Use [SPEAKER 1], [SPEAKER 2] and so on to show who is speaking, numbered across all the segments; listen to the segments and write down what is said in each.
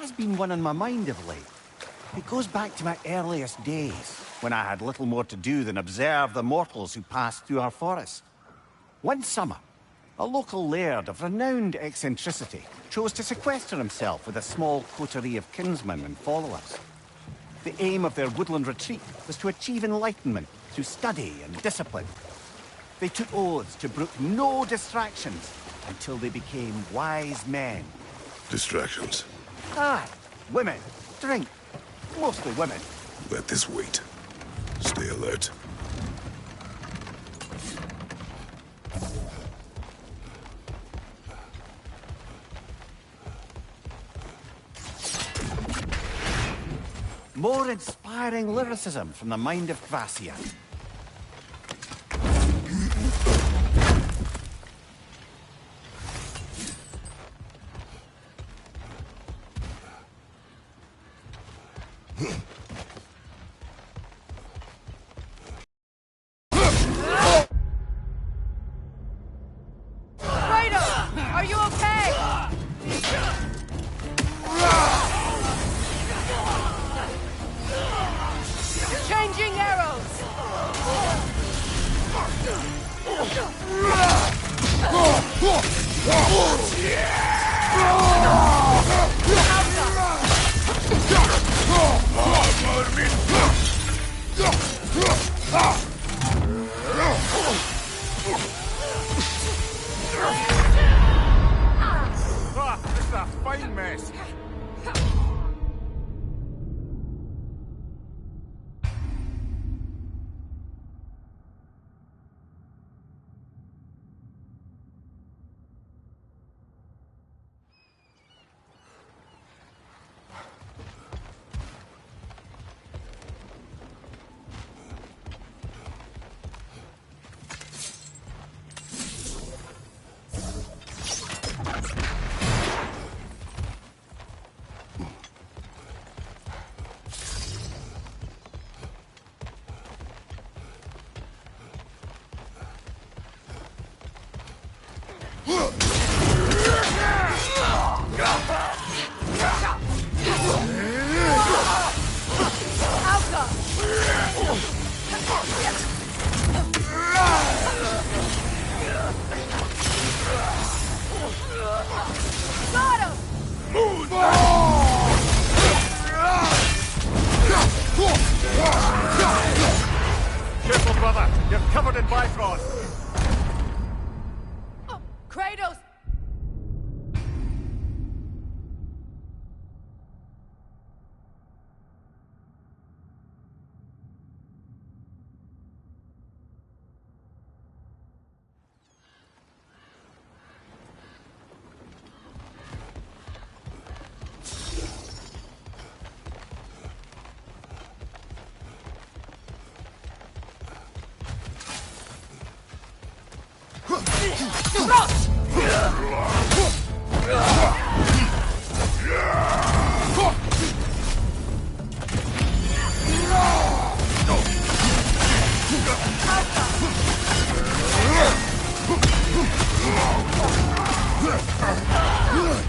[SPEAKER 1] has been one on my mind of late. It goes back to my earliest days, when I had little more to do than observe the mortals who passed through our forest. One summer, a local laird of renowned eccentricity chose to sequester himself with a small coterie of kinsmen and followers. The aim of their woodland retreat was to achieve enlightenment through study and discipline. They took oaths to brook no distractions until they became wise men.
[SPEAKER 2] Distractions.
[SPEAKER 1] Aye, women, drink, mostly women.
[SPEAKER 2] Let this wait. Stay alert.
[SPEAKER 1] More inspiring lyricism from the mind of Gracia.
[SPEAKER 3] Are you okay? Changing arrows!
[SPEAKER 4] This is a fine mess. Careful, brother. You're covered in Bifrost.
[SPEAKER 3] Kratos!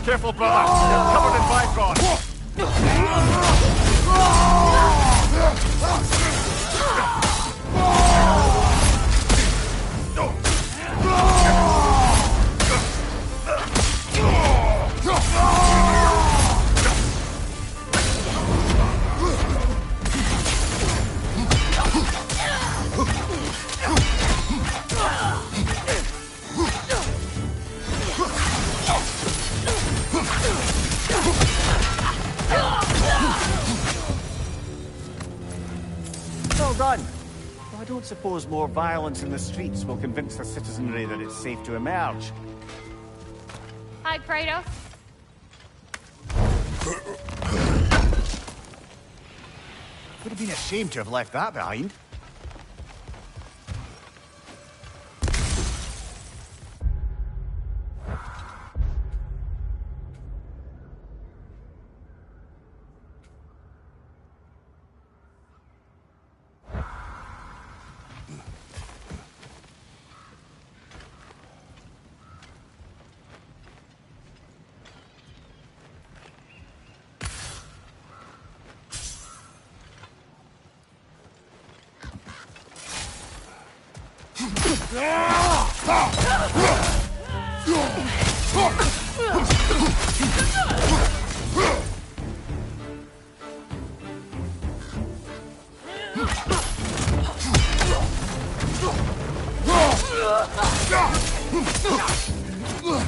[SPEAKER 4] Careful, brother. You're covered in Bifrost.
[SPEAKER 1] Well done. Well, I don't suppose more violence in the streets will convince the citizenry that it's safe to emerge.
[SPEAKER 5] Hi, Kratos.
[SPEAKER 1] Would have been a shame to have left that behind.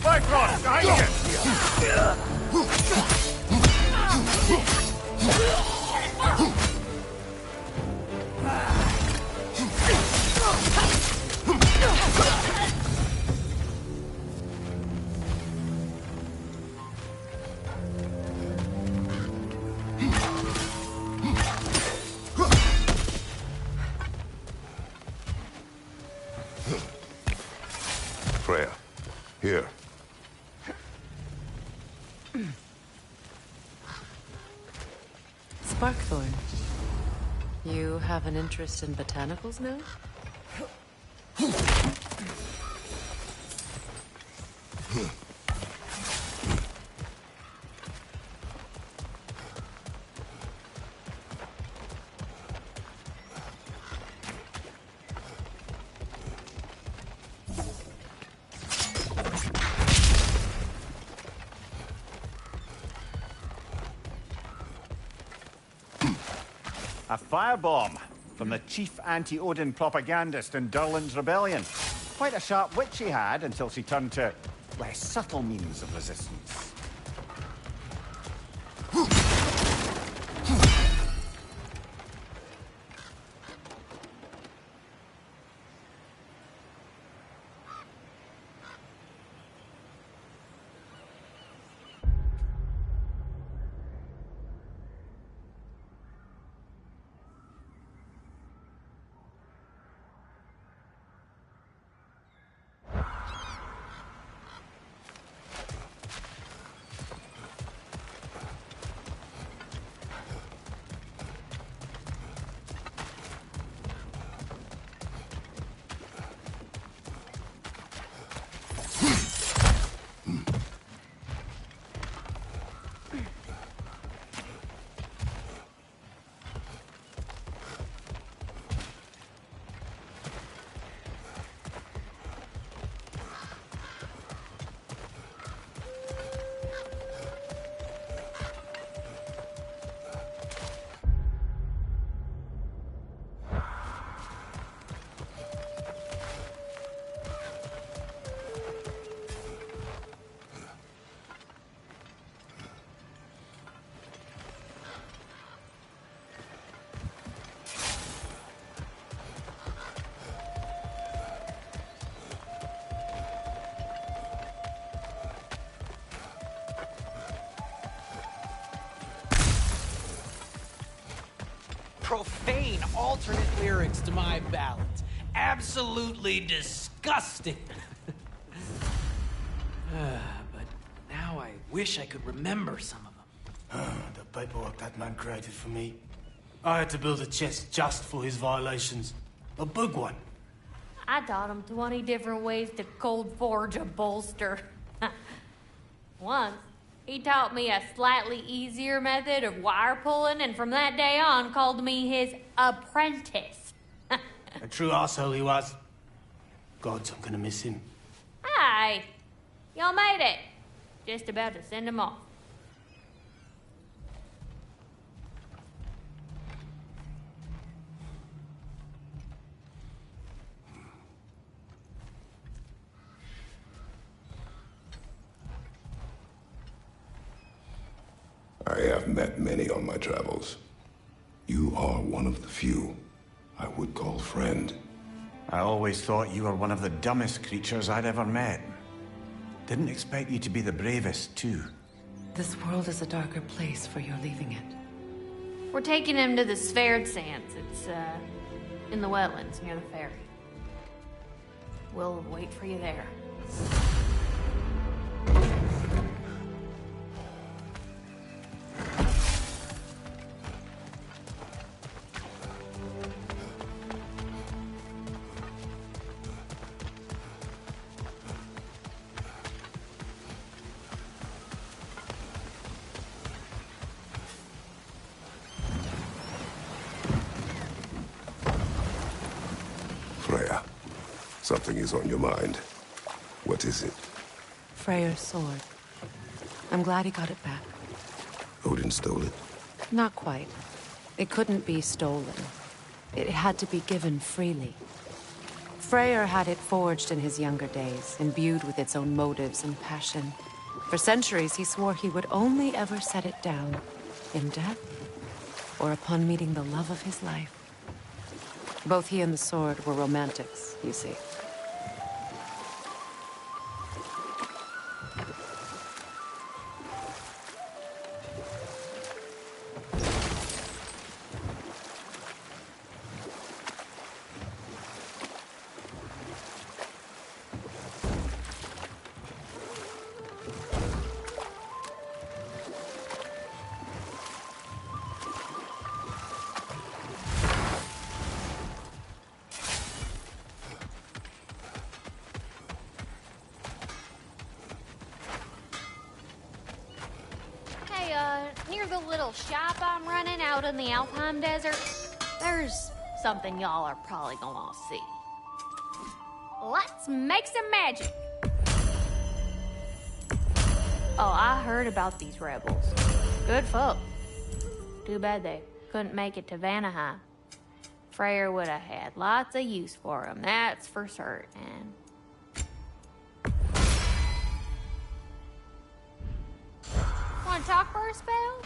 [SPEAKER 4] Bifrost, behind
[SPEAKER 2] Freya, here.
[SPEAKER 6] Sparkthorn, you have an interest in botanicals now?
[SPEAKER 1] A firebomb from the chief anti-Odin propagandist in Durlin's rebellion. Quite a sharp wit she had until she turned to less subtle means of resistance.
[SPEAKER 7] Profane alternate lyrics to my ballads. Absolutely disgusting. But now I wish I could remember some of them.
[SPEAKER 8] The paperwork that man created for me. I had to build a chest just for his violations. A big one.
[SPEAKER 5] I taught him 20 different ways to cold forge a bolster. Once, he taught me a slightly easier method of wire pulling, and from that day on called me his apprentice.
[SPEAKER 8] A true arsehole he was. Gods, I'm gonna miss him.
[SPEAKER 5] Hi, y'all made it. Just about to send him off.
[SPEAKER 2] I have met many on my travels. You are one of the few I would call friend.
[SPEAKER 1] I always thought you were one of the dumbest creatures I'd ever met. Didn't expect you to be the bravest, too.
[SPEAKER 6] This world is a darker place for your leaving it.
[SPEAKER 5] We're taking him to the Sphaired Sands. It's, in the wetlands near the ferry. We'll wait for you there.
[SPEAKER 2] Something is on your mind. What is it?
[SPEAKER 6] Freyr's sword. I'm glad he got it back.
[SPEAKER 2] Odin stole it?
[SPEAKER 6] Not quite. It couldn't be stolen. It had to be given freely. Freyr had it forged in his younger days, imbued with its own motives and passion. For centuries, he swore he would only ever set it down in death or upon meeting the love of his life. Both he and the sword were romantics, you see.
[SPEAKER 5] Near the little shop I'm running out in the Alpine Desert, there's something y'all are probably gonna see. Let's make some magic. Oh, I heard about these rebels. Good folk. Too bad they couldn't make it to Vanaheim. Freyr would have had lots of use for them, that's for certain. Want to talk for a spell?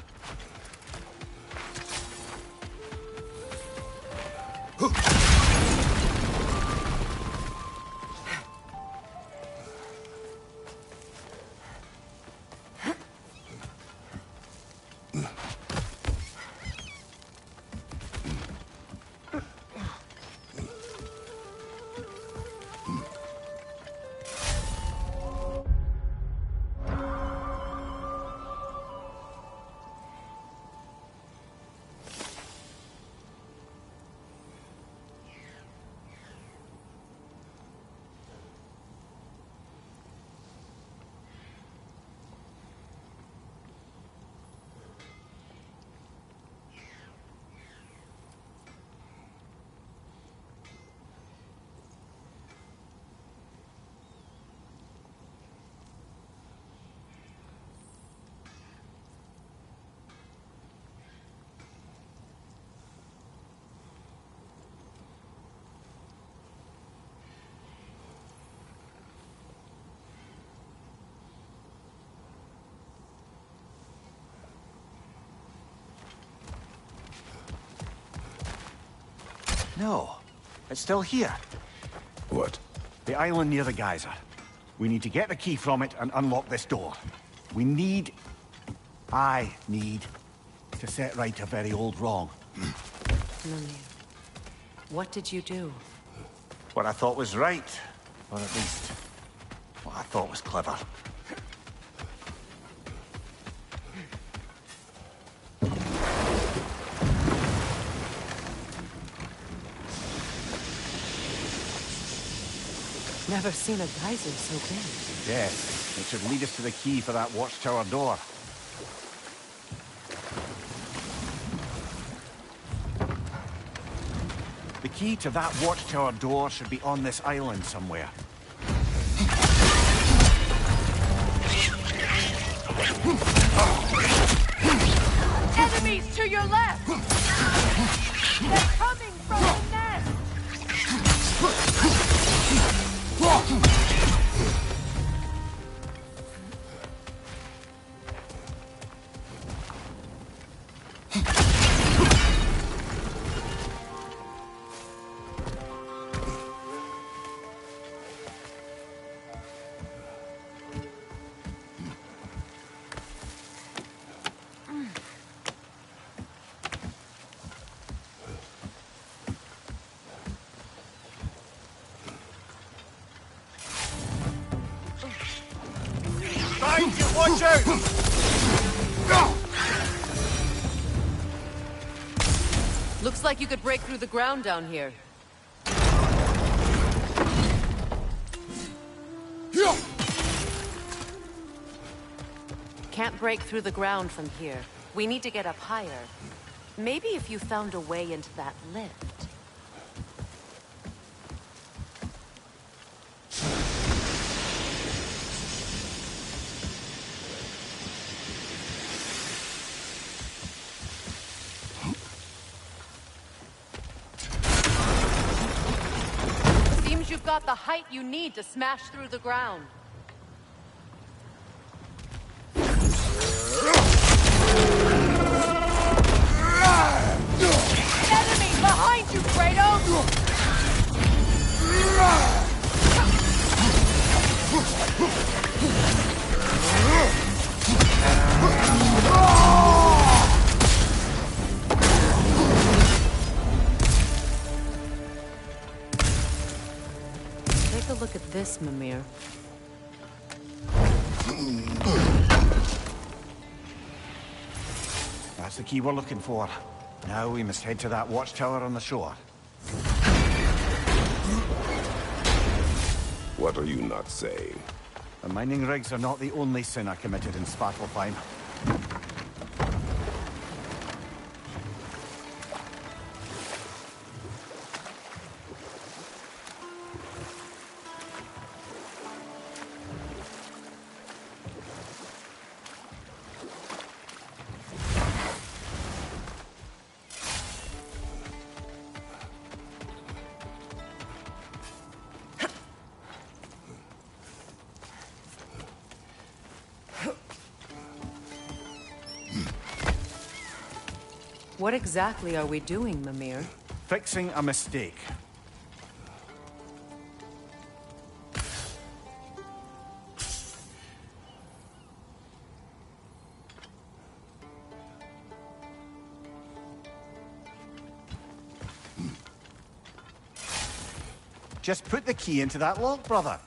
[SPEAKER 1] No, it's still here.
[SPEAKER 2] What?
[SPEAKER 1] The island near the geyser. We need to get the key from it and unlock this door. I need to set right a very old wrong.
[SPEAKER 6] Mimir, what did you do?
[SPEAKER 1] What I thought was right, or at least what I thought was clever.
[SPEAKER 6] Never seen a geyser so big.
[SPEAKER 1] Yes, it should lead us to the key for that watchtower door. The key to that watchtower door should be on this island somewhere.
[SPEAKER 3] Enemies to your left! They're coming from the nest!
[SPEAKER 4] Watch out!
[SPEAKER 6] Looks like you could break through the ground down here. Can't break through the ground from here. We need to get up higher. Maybe if you found a way into that lift. got the height you need to smash through the ground.
[SPEAKER 3] Enemy behind you, Kratos!
[SPEAKER 6] Take a look at this, Mimir.
[SPEAKER 1] That's the key we're looking for. Now we must head to that watchtower on the shore.
[SPEAKER 2] What are you not saying?
[SPEAKER 1] The mining rigs are not the only sin I committed in Svartalfheim.
[SPEAKER 6] What exactly are we doing, Mimir?
[SPEAKER 1] Fixing a mistake. Just put the key into that lock, brother.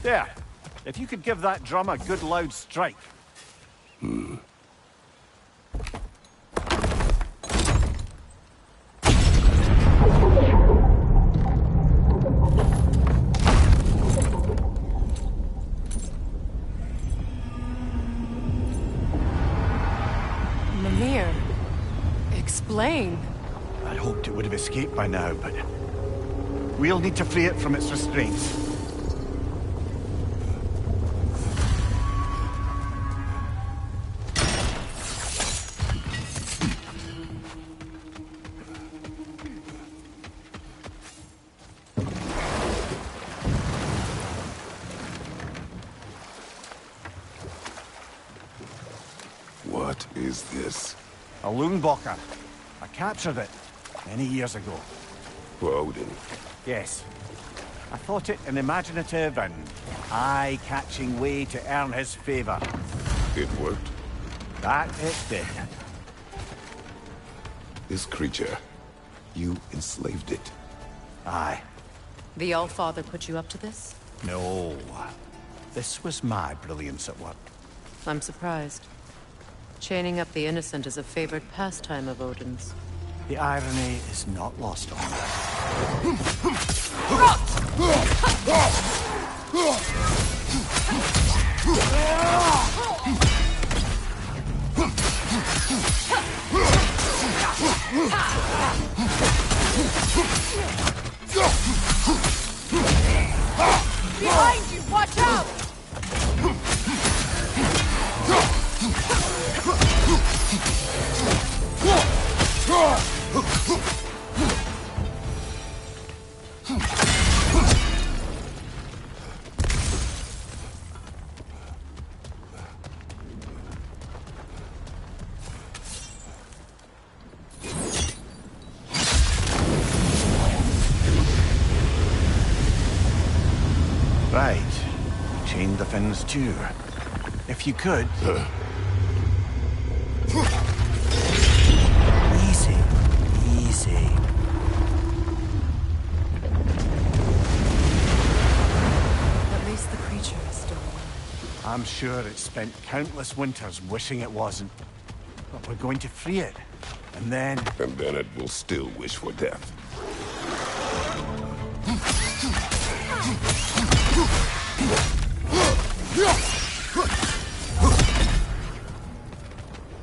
[SPEAKER 1] There. If you could give that drum a good loud strike.
[SPEAKER 6] Mimir, explain.
[SPEAKER 1] I hoped it would have escaped by now, but we'll need to free it from its restraints.
[SPEAKER 2] What is this?
[SPEAKER 1] A Loonbocker. I captured it many years ago.
[SPEAKER 2] For Odin.
[SPEAKER 1] Yes. I thought it an imaginative and eye-catching way to earn his favor.
[SPEAKER 2] It worked.
[SPEAKER 1] That it did.
[SPEAKER 2] This creature, you enslaved it.
[SPEAKER 1] Aye.
[SPEAKER 6] The Allfather put you up to this?
[SPEAKER 1] No. This was my brilliance at work.
[SPEAKER 6] I'm surprised. Chaining up the innocent is a favored pastime of Odin's.
[SPEAKER 1] The irony is not lost on me.
[SPEAKER 3] Behind you! Watch out!
[SPEAKER 1] Right. Chain the fins too. If you could. Easy. Easy.
[SPEAKER 6] At least the creature is still alive.
[SPEAKER 1] I'm sure it spent countless winters wishing it wasn't. But we're going to free it. And then...
[SPEAKER 2] And then it will still wish for death.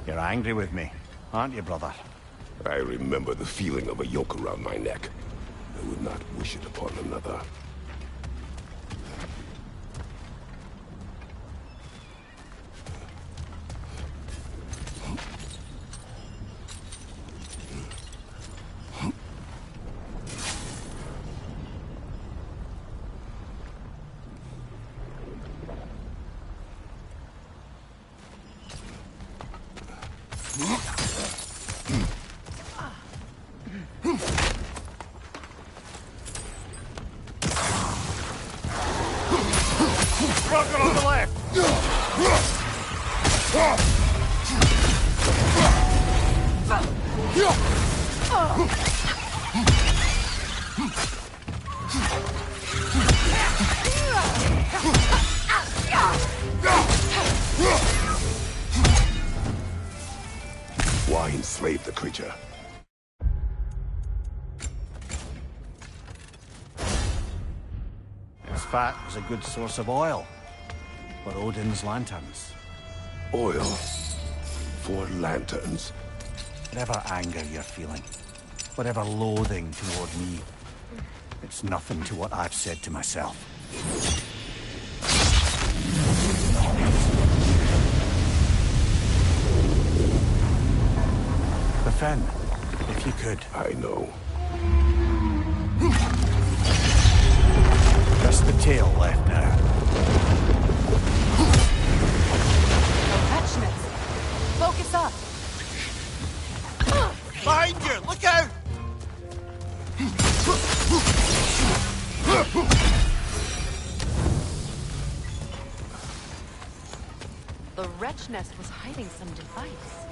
[SPEAKER 1] You're angry with me, aren't you, brother?
[SPEAKER 2] I remember the feeling of a yoke around my neck. I would not wish it upon another.
[SPEAKER 4] Stronger on the left!
[SPEAKER 2] Why enslave the creature?
[SPEAKER 1] Its fat was a good source of oil for Odin's lanterns.
[SPEAKER 2] Oil for lanterns.
[SPEAKER 1] Whatever anger you're feeling, whatever loathing toward me, it's nothing to what I've said to myself. The Fen, if you could.
[SPEAKER 2] I know.
[SPEAKER 1] Just the tail left now.
[SPEAKER 6] Attachments. Focus up.
[SPEAKER 1] Behind you! Look out!
[SPEAKER 6] The wretch nest was hiding some device.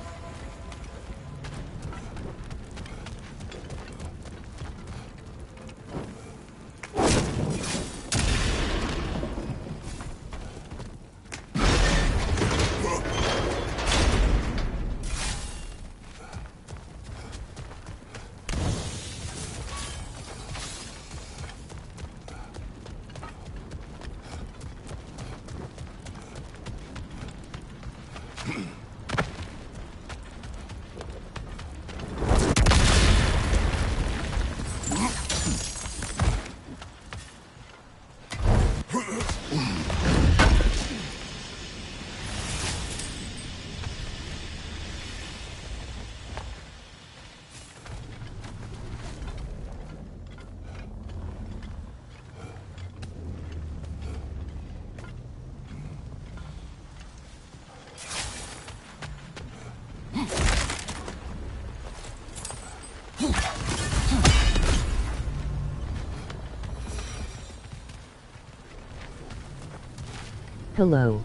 [SPEAKER 9] Hello.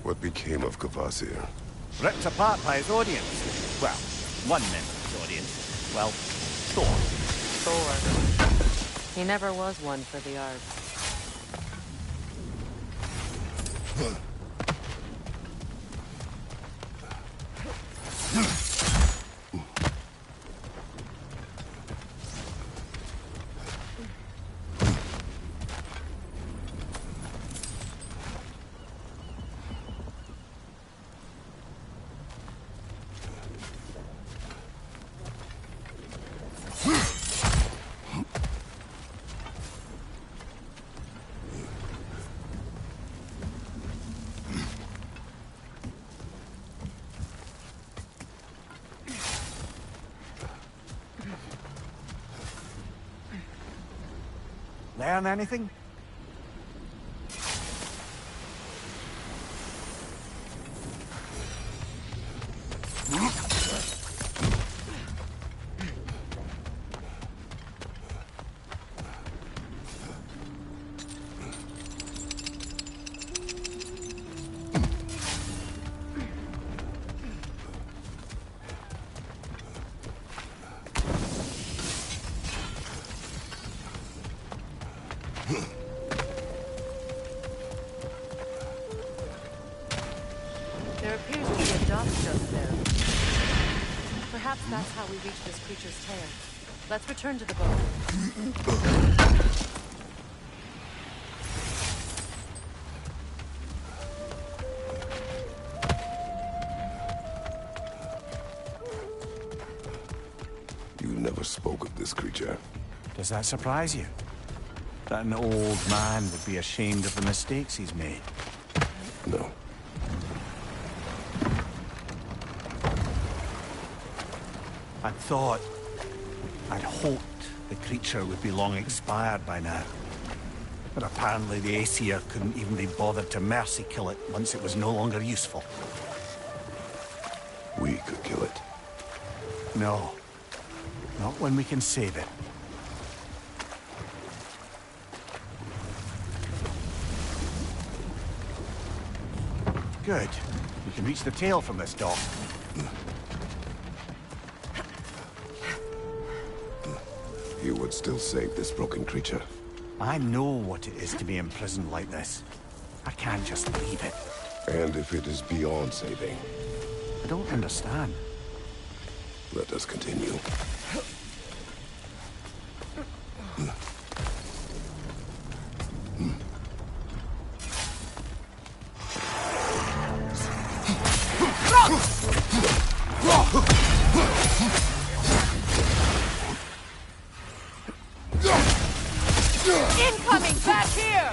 [SPEAKER 2] What became of Kvasir?
[SPEAKER 1] Ripped apart by his audience. Well, one member of his audience. Well, Thor.
[SPEAKER 6] He never was one for the arts.
[SPEAKER 1] learn anything?
[SPEAKER 6] There appears to be a dock just there. Perhaps that's how we reach this creature's tail. Let's return to the boat.
[SPEAKER 2] You never spoke of this creature.
[SPEAKER 1] Does that surprise you? That an old man would be ashamed of the mistakes he's made?
[SPEAKER 2] No.
[SPEAKER 1] I'd thought, I'd hoped the creature would be long expired by now. But apparently the Aesir couldn't even be bothered to mercy kill it once it was no longer useful.
[SPEAKER 2] We could kill it.
[SPEAKER 1] No. Not when we can save it. Good. We can reach the tail from this dock.
[SPEAKER 2] You would still save this broken creature.
[SPEAKER 1] I know what it is to be imprisoned like this. I can't just leave it.
[SPEAKER 2] And if it is beyond saving,
[SPEAKER 1] I don't understand.
[SPEAKER 2] let us continue.
[SPEAKER 3] Incoming back here!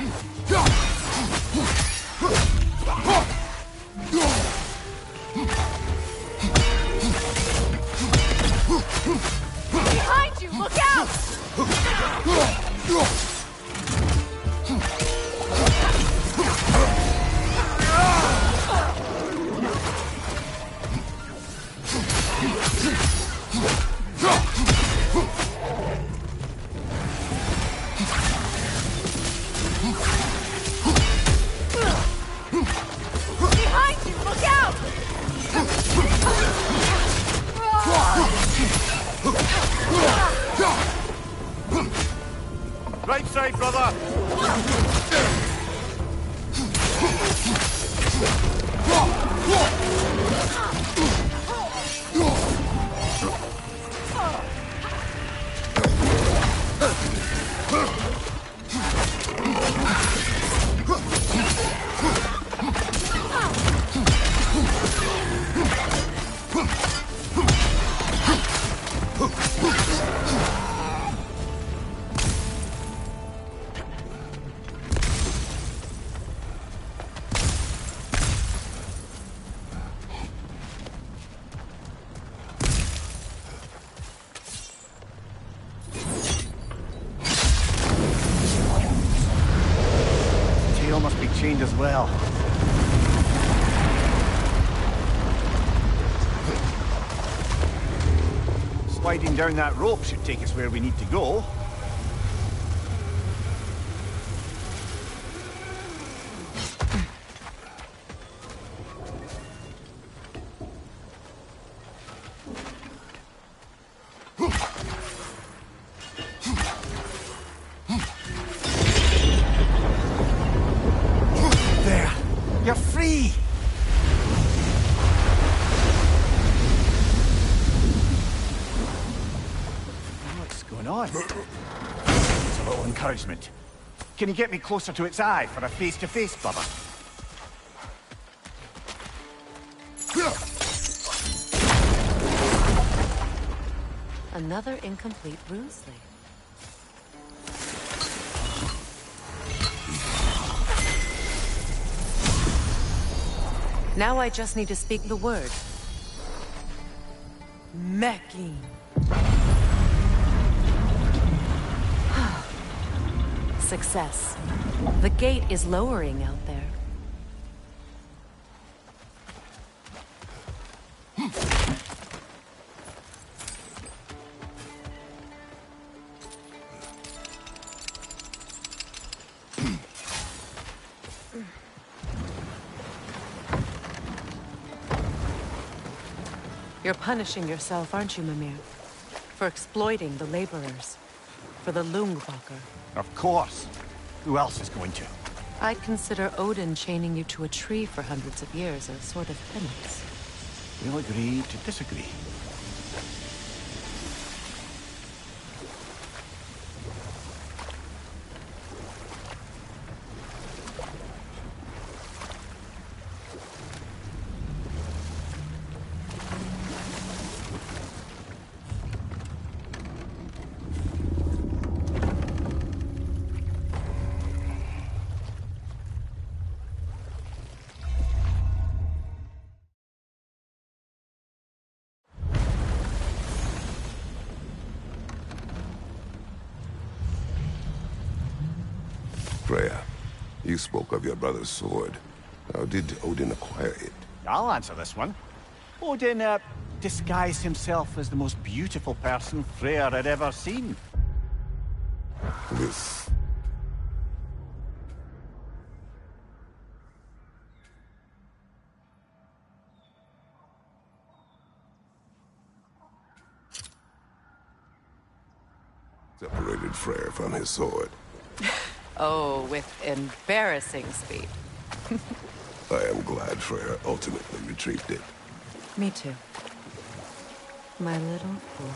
[SPEAKER 3] Behind you! Look out! Behind you! Look out!
[SPEAKER 4] Right side, brother!
[SPEAKER 1] Tail must be chained as well. Sliding down that rope should take us where we need to go. There! You're free! What's going on? It's a little encouragement. Can you get me closer to its eye for a face-to-face, brother?
[SPEAKER 6] Another incomplete ruse leaf. Now I just need to speak the word. success. The gate is lowering out there. You're punishing yourself, aren't you, Mimir? For exploiting the laborers. For the Lungbacher.
[SPEAKER 1] Of course. Who else is going to?
[SPEAKER 6] I'd consider Odin chaining you to a tree for hundreds of years a sort of penance.
[SPEAKER 1] We'll agree to disagree.
[SPEAKER 2] Freya, you spoke of your brother's sword. How did Odin acquire it?
[SPEAKER 1] I'll answer this one. Odin, disguised himself as the most beautiful person Freyr had ever seen.
[SPEAKER 2] This... separated Freyr from his sword.
[SPEAKER 6] Oh, with embarrassing speed.
[SPEAKER 2] I am glad Freyr ultimately retrieved it.
[SPEAKER 6] Me too. My little fool.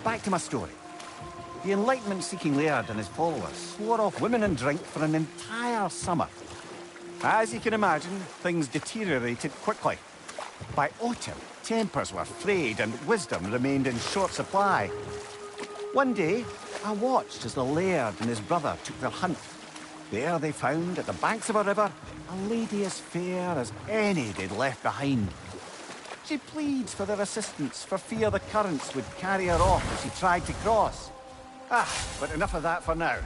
[SPEAKER 1] Back to my story. The Enlightenment-seeking Laird and his followers swore off women and drink for an entire summer. As you can imagine, things deteriorated quickly. By autumn, tempers were frayed and wisdom remained in short supply. One day, I watched as the Laird and his brother took their hunt. There they found, at the banks of a river, a lady as fair as any they'd left behind. She pleads for their assistance for fear the currents would carry her off as she tried to cross. But enough of that for now.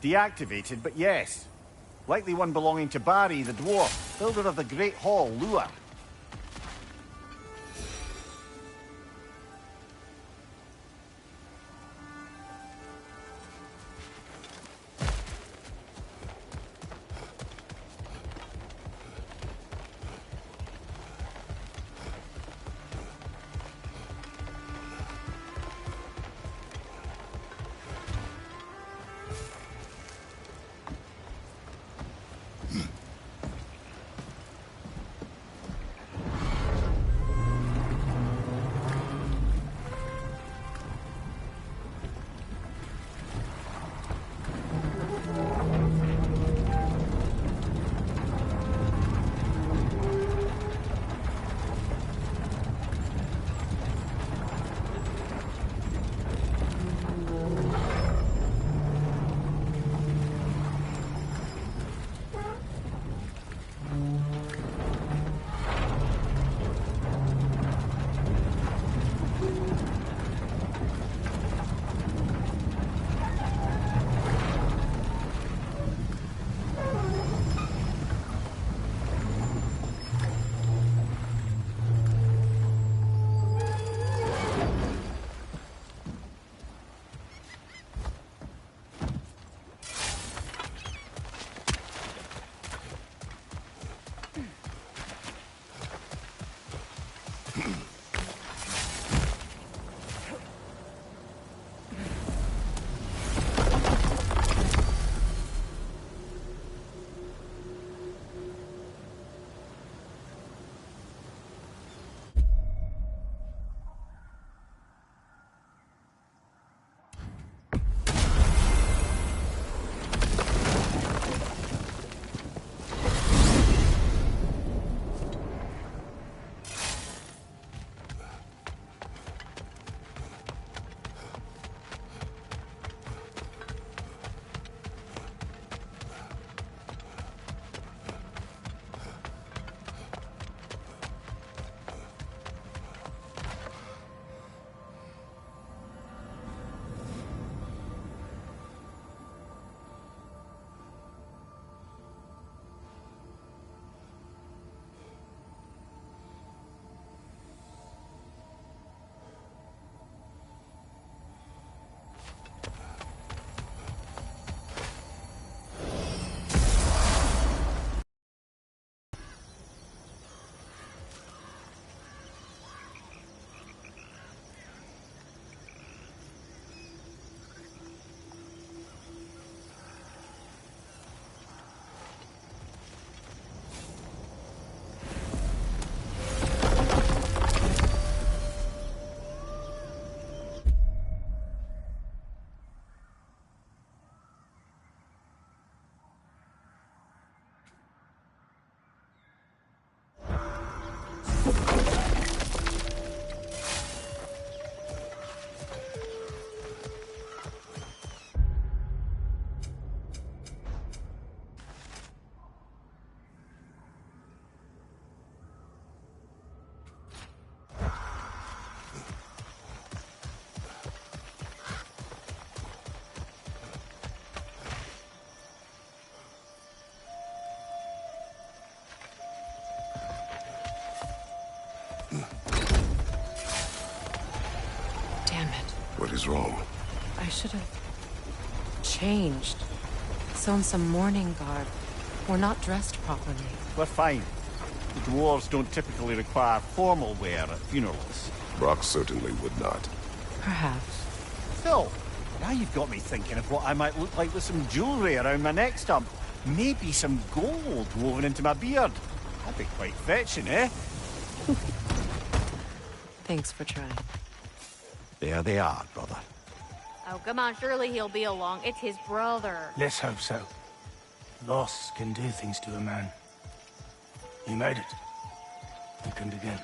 [SPEAKER 1] Deactivated, but yes. Likely one belonging to Barry, the dwarf, builder of the Great Hall, Lure.
[SPEAKER 2] What is wrong?
[SPEAKER 6] I should have changed. Sewn some mourning garb. We're not dressed properly.
[SPEAKER 1] We're fine. The dwarves don't typically require formal wear at funerals.
[SPEAKER 2] Brock certainly would not.
[SPEAKER 6] Perhaps.
[SPEAKER 1] Still, now you've got me thinking of what I might look like with some jewellery around my neck stump. Maybe some gold woven into my beard. That'd be quite fetching, eh?
[SPEAKER 6] Thanks for trying.
[SPEAKER 1] There they are, brother.
[SPEAKER 5] Oh, come on, surely he'll be along. It's his brother.
[SPEAKER 8] Let's hope so. Loss can do things to a man. You made it. You can begin.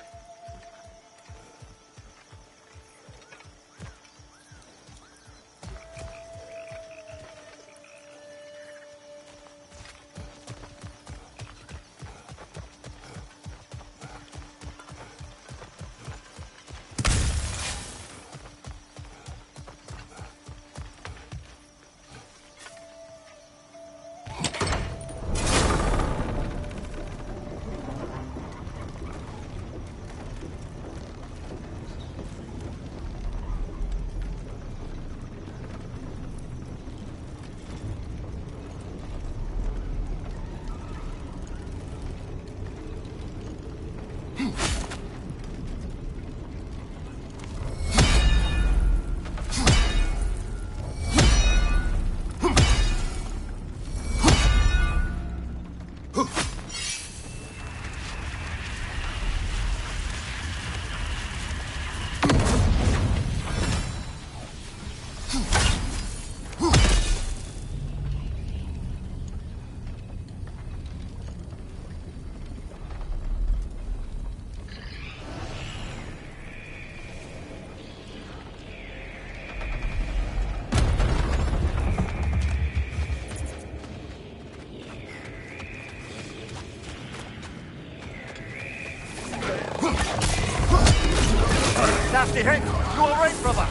[SPEAKER 1] Nasty hit! You all right, brother?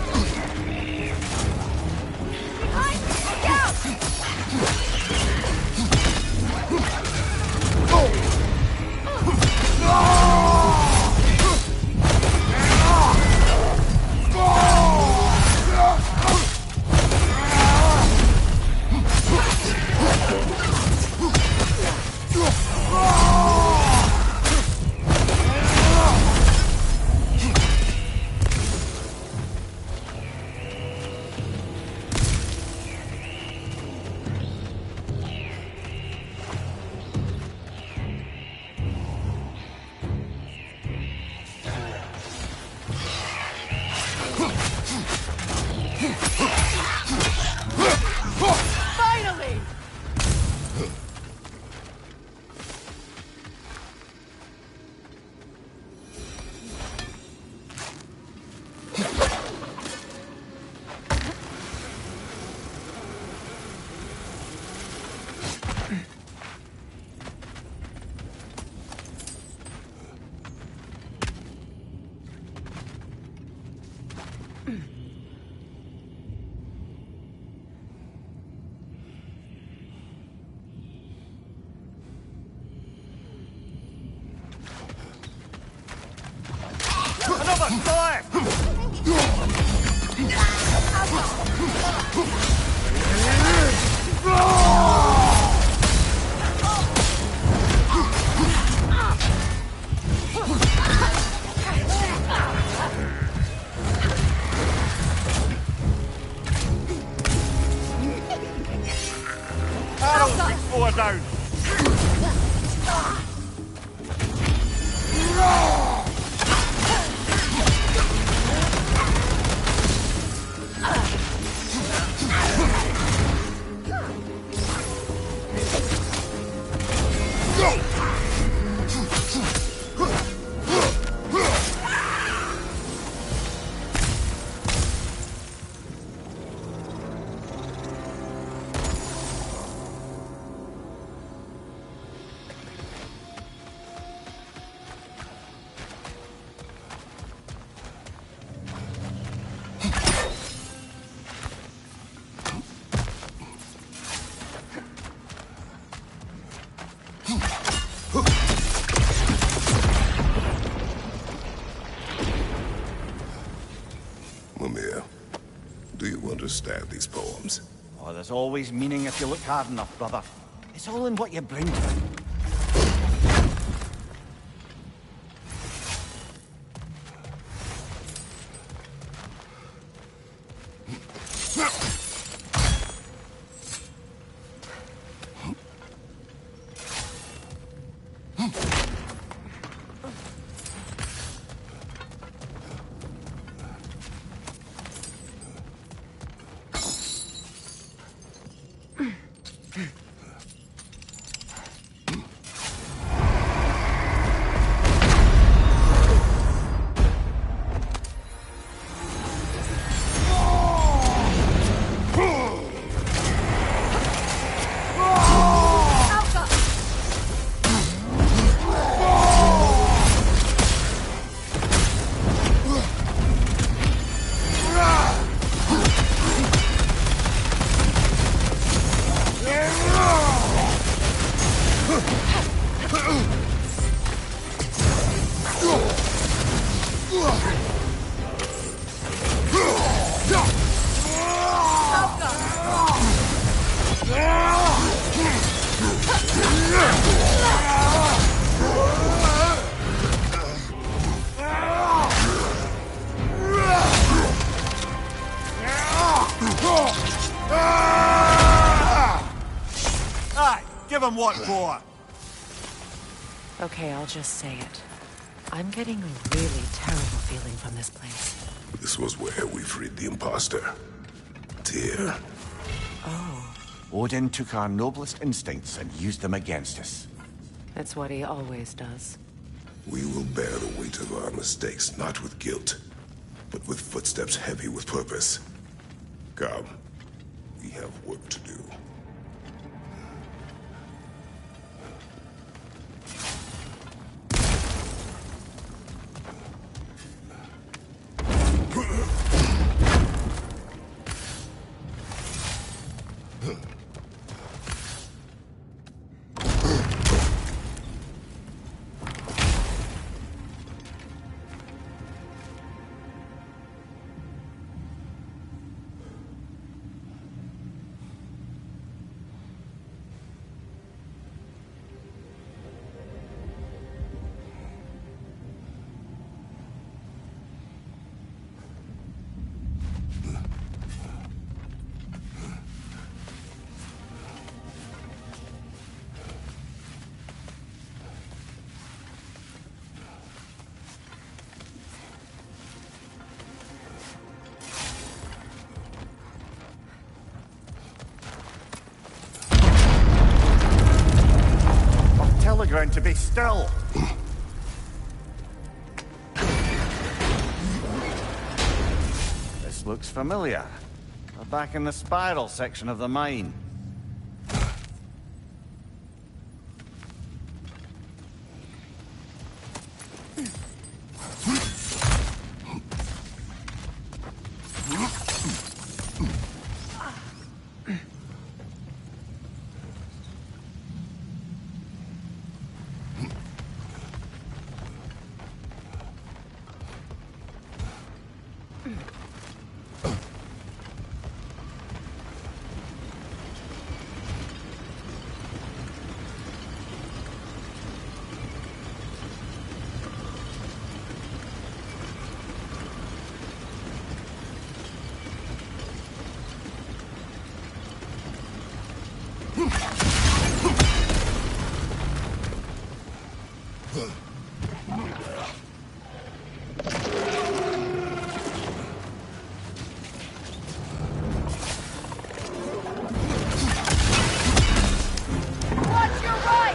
[SPEAKER 3] Behind! Look out! Finally!
[SPEAKER 1] Another fire! Arrows, big four down!
[SPEAKER 2] Mumia, do you understand these poems?
[SPEAKER 1] Oh, there's always meaning if you look hard enough, brother. It's all in what you bring to it. them what for?
[SPEAKER 6] Okay, I'll just say it. I'm getting a really terrible feeling from this place.
[SPEAKER 2] This was where we freed the imposter. Dear.
[SPEAKER 6] Oh.
[SPEAKER 1] Odin took our noblest instincts and used them against us.
[SPEAKER 6] That's what he always does.
[SPEAKER 2] We will bear the weight of our mistakes, not with guilt, but with footsteps heavy with purpose. Come, we have work to do.
[SPEAKER 1] Telegram to be still. This looks familiar. We're back in the spiral section of the mine.
[SPEAKER 3] Watch your right!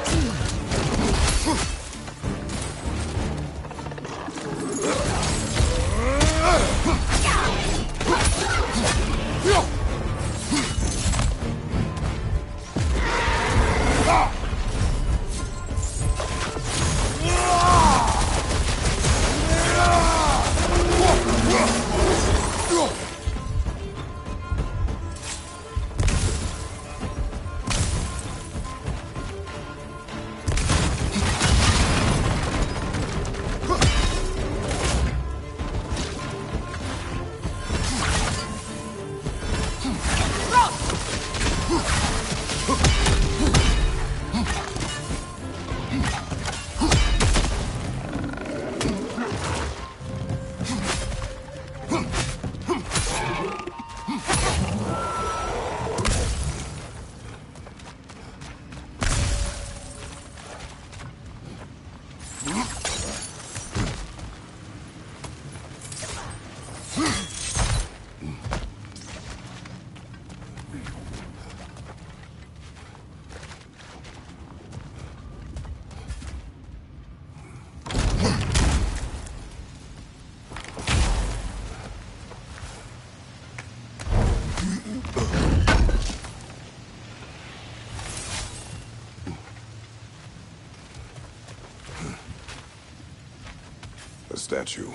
[SPEAKER 2] A statue.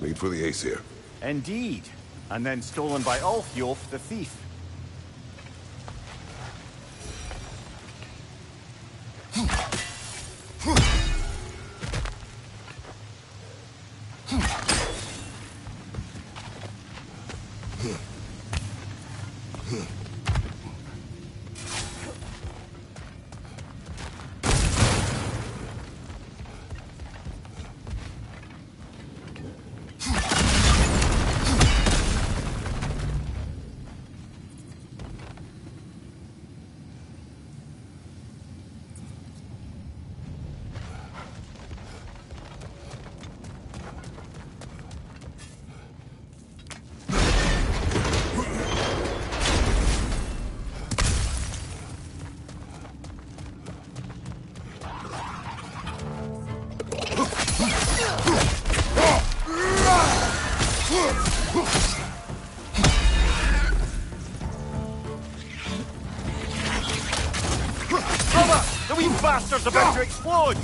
[SPEAKER 2] Made for the Aesir.
[SPEAKER 1] Indeed. And then stolen by Ulfjolf the thief. Brother! The wee bastard's about to explode!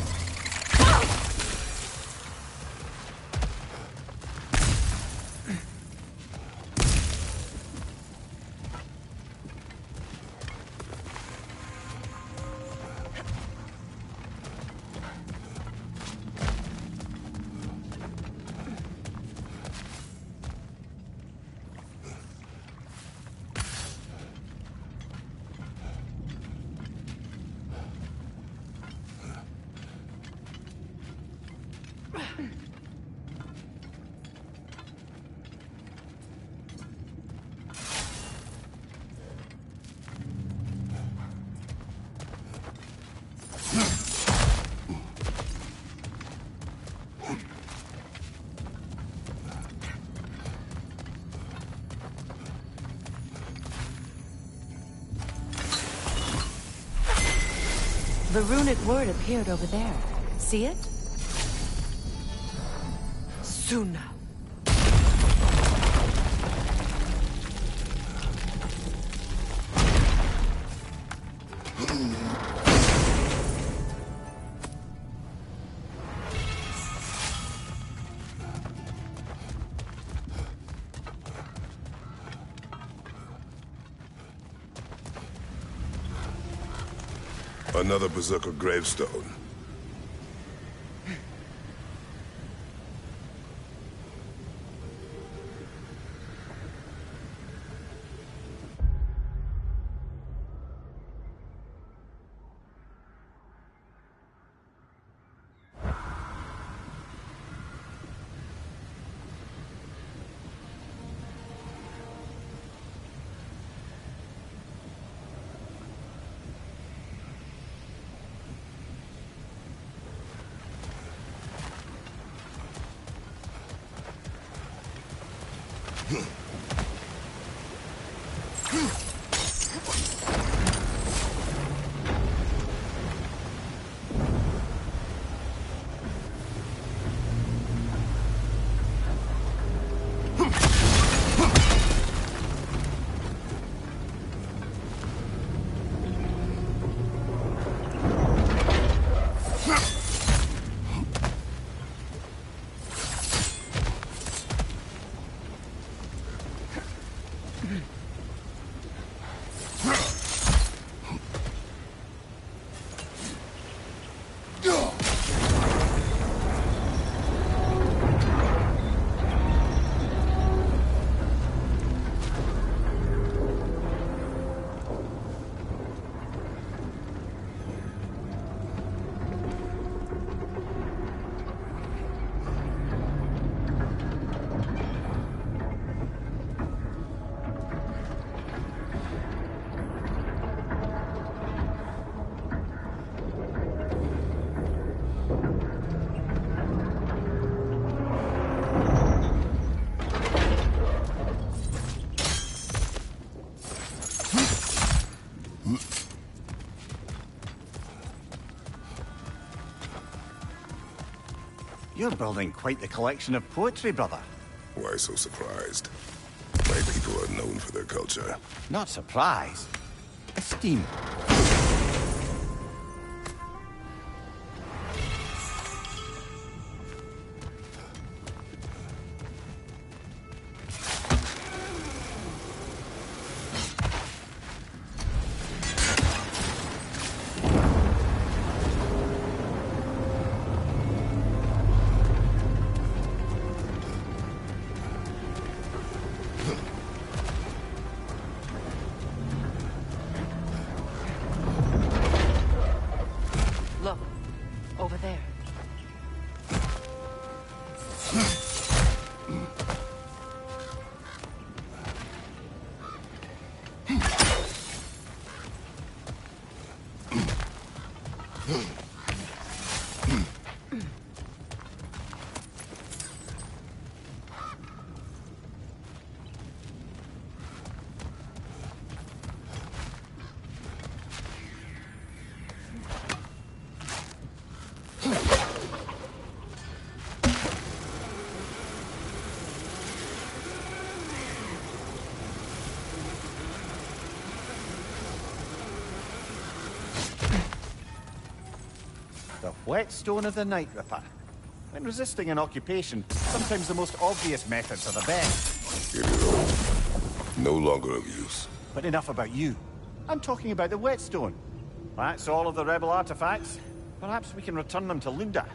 [SPEAKER 6] The runic word appeared over there. See it? Suna.
[SPEAKER 2] Another Berserker gravestone.
[SPEAKER 1] You're building quite the collection of poetry, brother.
[SPEAKER 2] Why so surprised? My people are known for their culture.
[SPEAKER 1] Not surprised. Esteem.
[SPEAKER 6] Look, over there.
[SPEAKER 1] Whetstone of the Night Ripper. When resisting an occupation, sometimes the most obvious methods are the best.
[SPEAKER 2] Get it on. No longer of use.
[SPEAKER 1] But enough about you. I'm talking about the Whetstone. That's all of the rebel artifacts. Perhaps we can return them to Lunda.